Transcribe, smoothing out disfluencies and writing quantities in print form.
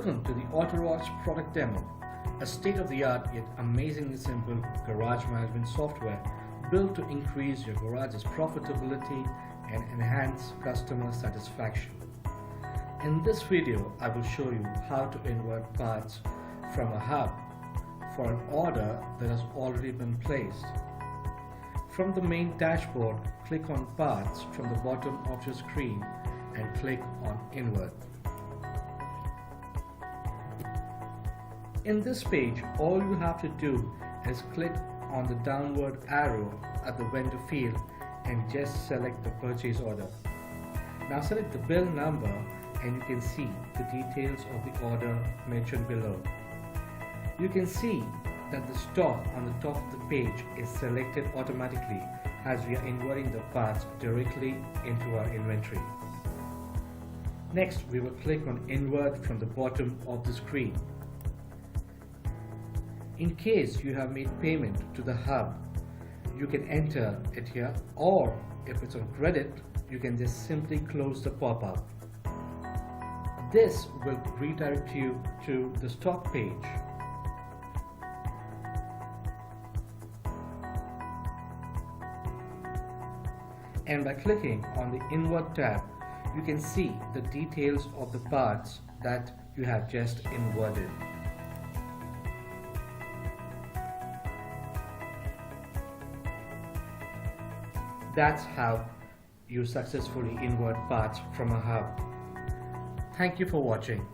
Welcome to the Autorox product demo, a state-of-the-art yet amazingly simple garage management software built to increase your garage's profitability and enhance customer satisfaction. In this video, I will show you how to invert parts from a hub for an order that has already been placed. From the main dashboard, click on Parts from the bottom of your screen and click on Invert. In this page, all you have to do is click on the downward arrow at the vendor field and just select the purchase order. Now select the bill number and you can see the details of the order mentioned below. You can see that the stock on the top of the page is selected automatically as we are inverting the parts directly into our inventory. Next, we will click on Invert from the bottom of the screen. In case you have made payment to the hub, you can enter it here, or if it's on credit, you can just simply close the pop-up. This will redirect you to the stock page. And by clicking on the Invert tab, you can see the details of the parts that you have just inverted. That's how you successfully invert parts from a hub. Thank you for watching.